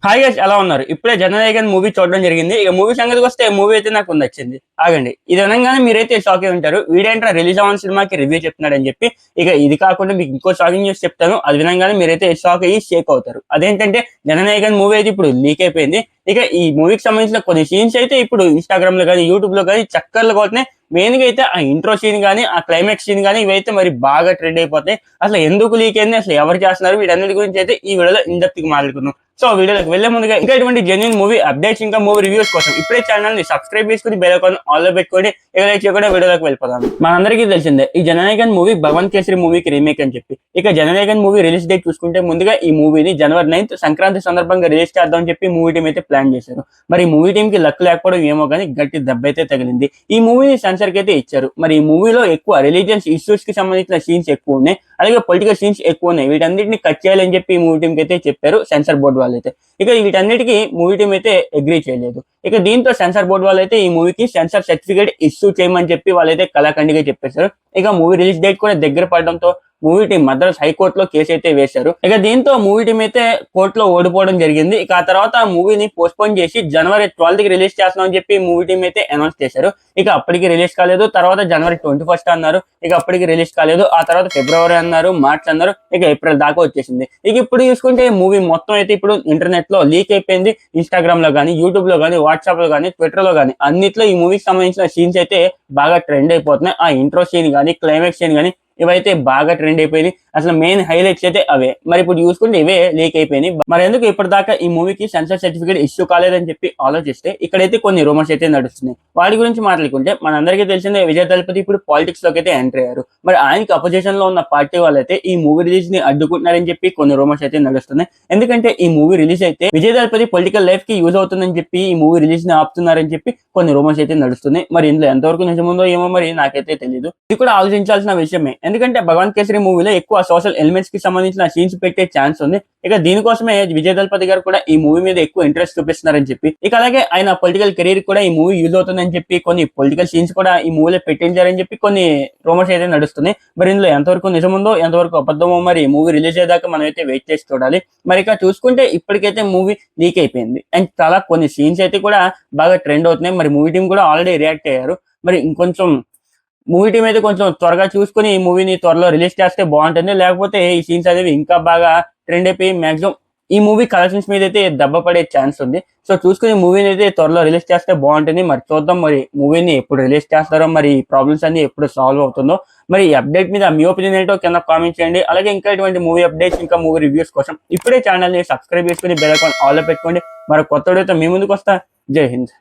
Hi guys ఎలా ఉన్నారు? ఇప్పుడే జననాయకన్ మూవీ చూడడం జరిగింది. ఇక మూవీ సంగతికి వస్తే మూవీ అయితే నాకు నచ్చింది. ఆగండి, ఇది వినంగానే మీరైతే షాక్ అయి ఉంటారు. వీడేంట్రా రిలీజ్ అవ్వని సినిమాకి రివ్యూ చెప్తున్నాడని చెప్పి. ఇక ఇది కాకుండా మీకు ఇంకో షాకింగ్ న్యూస్ చెప్తాను. అది వినంగానే మీరైతే షాక్ అయ్యి షేక్ అవుతారు. అదేంటంటే జననాయకన్ మూవీ అయితే ఇప్పుడు లీక్ అయిపోయింది. ఇక ఈ మూవీకి సంబంధించిన కొన్ని సీన్స్ అయితే ఇప్పుడు ఇన్స్టాగ్రామ్ లో కానీ యూట్యూబ్ లో కానీ చక్కర్లు కొడుతున్నాయి. మెయిన్ గా అయితే ఆ ఇంట్రో సీన్ కానీ ఆ క్లైమాక్స్ సీన్ కానీ ఇవైతే మరి బాగా ట్రెండ్ అయిపోతాయి. అసలు ఎందుకు లీక్ అయింది, అసలు ఎవరు చేస్తున్నారు, వీటన్నిటి గురించి అయితే ఈ వీడియోలో ఇన్ డెప్త్ గా మాట్లాడుకుందాం. సో వీడియోకి వెళ్లే ముందుగా ఇంకా ఇటువంటి జెన్యూన్ మూవీ అప్డేట్స్ ఇంకా మూవీ రివ్యూస్ కోసం ఇప్పుడే ఛానల్ ని సబ్స్క్రైబ్ చేసుకుని బెల్ ఐకాన్ ఆల్ లో పెట్టుకోండి. ఇక లైక్ చేయకుండా వీడియోలోకి వెళ్ళిపోదాం. మనందరికీ తెలిసిందే ఈ జననాయకన్ మూవీ భగవంత్ కేసరి మూవీకి రీమేక్ అని చెప్పి. ఇక జననాయకన్ మూవీ రిలీజ్ డేట్ చూసుకుంటే ముందుగా ఈ మూవీని జనవరి 9th సంక్రాంతి సందర్భంగా రిలీజ్ చేద్దాం అని చెప్పి మూవీ టీం అయితే ప్లాన్ చేశారు. మరి ఈ మూవీ టీం కి లక్ లేకపోవడం ఏమో కానీ గట్టి దెబ్బ అయితే తగిలింది. ఈ మూవీని సెన్సర్ కి అయితే ఇచ్చారు. మరి ఈ మూవీలో ఎక్కువ రిలీజియన్స్ ఇష్యూస్ కి సంబంధించిన సీన్స్ ఎక్కువ ఉన్నాయి, అలాగే పొలిటికల్ సీన్స్ ఎక్కువ ఉన్నాయి. వీటన్నిటిని కట్ చేయాలని చెప్పి ఈ మూవీ టీం కి అయితే చెప్పారు సెన్సర్ బోర్డు వాళ్ళైతే. ఇక వీటన్నిటికీ మూవీ టీం అయితే అగ్రీ చేయలేదు. ఇక దీంతో సెన్సార్ బోర్డు వాళ్ళైతే ఈ మూవీకి సెన్సార్ సర్టిఫికేట్ ఇష్యూ చేయమని చెప్పి వాళ్ళైతే కళాఖండిగా చెప్పేశారు. ఇక మూవీ రిలీజ్ డేట్ కూడా దగ్గర పడడంతో మూవీ టీం మద్రాస్ హైకోర్టులో కేసు అయితే వేశారు. ఇక దీంతో మూవీ టీం అయితే కోర్టులో ఓడిపోవడం జరిగింది. ఇక ఆ తర్వాత ఆ మూవీని పోస్ట్పోన్ చేసి జనవరి 12th కి రిలీజ్ చేస్తున్నామని చెప్పి మూవీ టీం అయితే అనౌన్స్ చేశారు. ఇక అప్పటికి రిలీజ్ కాలేదు. తర్వాత జనవరి 21st అన్నారు. ఇక అప్పటికి రిలీజ్ కాలేదు. ఆ తర్వాత ఫిబ్రవరి అన్నారు, మార్చ్ అన్నారు, ఇక ఏప్రిల్ దాకా వచ్చేసింది. ఇక ఇప్పుడు చూసుకుంటే మూవీ మొత్తం అయితే ఇప్పుడు ఇంటర్నెట్ లో లీక్ అయిపోయింది. ఇన్స్టాగ్రామ్ లో కానీ, యూట్యూబ్ లో కానీ, వాట్సాప్ లో కానీ, ట్విట్టర్ లో కానీ అన్నిట్లో ఈ మూవీకి సంబంధించిన సీన్స్ అయితే బాగా ట్రెండ్ అయిపోతున్నాయి. ఆ ఇంట్రో సీన్ కానీ, క్లైమాక్స్ సీన్ కానీ ఇవైతే బాగా ట్రెండ్ అయిపోయింది. అసలు మెయిన్ హైలైట్స్ అయితే అవే. మరి ఇప్పుడు చూసుకుంటే ఇవే లీక్ అయిపోయినాయి. మరి ఎందుకు ఇప్పటిదాకా ఈ మూవీకి సెన్సార్ సర్టిఫికేట్ ఇష్యూ కాలేదని చెప్పి ఆలోచిస్తే ఇక్కడైతే కొన్ని రూమర్స్ అయితే నడుస్తున్నాయి. వాటి గురించి మాట్లాడుకుంటే మనందరికీ తెలిసిందే విజయ్ దళపతి ఇప్పుడు పాలిటిక్స్ లోకి అయితే ఎంటర్ అయ్యారు. మరి ఆయనకి అపోజిషన్ లో ఉన్న పార్టీ వాళ్ళైతే ఈ మూవీ రిలీజ్ ని అడ్డుకుంటున్నారని చెప్పి కొన్ని రూమర్స్ అయితే నడుస్తున్నాయి. ఎందుకంటే ఈ మూవీ రిలీజ్ అయితే విజయ్ దళపతి పొలిటికల్ లైఫ్ కి యూజ్ అవుతుందని చెప్పి ఈ మూవీ రిలీజ్ ని ఆపుతున్నారని చెప్పి కొన్ని రూమర్స్ అయితే నడుస్తున్నాయి. మరి ఇందులో ఎంతవరకు నిజముందో ఏమో మరి నాకైతే తెలియదు. ఇది కూడా ఆలోచించాల్సిన విషయమే. ఎందుకంటే భగవంత్ కేసరి మూవీలో ఎక్కువ సోషల్ ఎలిమెంట్స్ కి సంబంధించిన సీన్స్ పెట్టే ఛాన్స్ ఉంది. ఇక దీనికోసమే విజయ్ దళపతి గారు కూడా ఈ మూవీ మీద ఎక్కువ ఇంట్రెస్ట్ చూపిస్తున్నారని చెప్పి, ఇక అలాగే ఆయన పొలిటికల్ కెరీర్ కూడా ఈ మూవీ యూజ్ అవుతుందని చెప్పి కొన్ని పొలిటికల్ సీన్స్ కూడా ఈ మూవీలో పెట్టించారని చెప్పి కొన్ని రూమర్స్ అయితే నడుస్తున్నాయి. మరి ఇందులో ఎంతవరకు నిజముందో ఎంతవరకు అబద్ధమో మరి మూవీ రిలీజ్ అయ్యేదాకా మనం అయితే వెయిట్ చేసి చూడాలి. మరి ఇక చూసుకుంటే ఇప్పటికైతే మూవీ లీక్ అయిపోయింది అండ్ చాలా కొన్ని సీన్స్ అయితే కూడా బాగా ట్రెండ్ అవుతున్నాయి. మరి మూవీ టీం కూడా ఆల్రెడీ రియాక్ట్ అయ్యారు. మరి ఇంకొంచెం మూవీ టీం అయితే కొంచెం త్వరగా చూసుకుని ఈ మూవీని త్వరలో రిలీజ్ చేస్తే బాగుంటుంది. లేకపోతే ఈ సీన్స్ అనేవి ఇంకా బాగా ట్రెండ్ అయిపోయి మాక్సిమం ఈ మూవీ కలెక్షన్స్ మీద అయితే దెబ్బ పడే ఛాన్స్ ఉంది. సో చూసుకుని మూవీని అయితే త్వరలో రిలీజ్ చేస్తే బాగుంటుంది. మరి చూద్దాం మరి మూవీని ఎప్పుడు రిలీజ్ చేస్తారో, మరి ప్రాబ్లమ్స్ అన్ని ఎప్పుడు సాల్వ్ అవుతుందో. మరి ఈ అప్డేట్ మీద మీ ఒపీనియన్ ఏంటో కింద కామెంట్ చేయండి. అలాగే ఇంకా ఇటువంటి మూవీ అప్డేట్స్ ఇంకా మూవీ రివ్యూస్ కోసం ఇప్పుడే ఛానల్ ని సబ్స్క్రైబ్ చేసుకుని బెల్ ఐకాన్ ఆల్ లో పెట్టుకోండి. మరి కొత్త వీడియోతో మీ ముందుకు వస్తా. జై హింద్.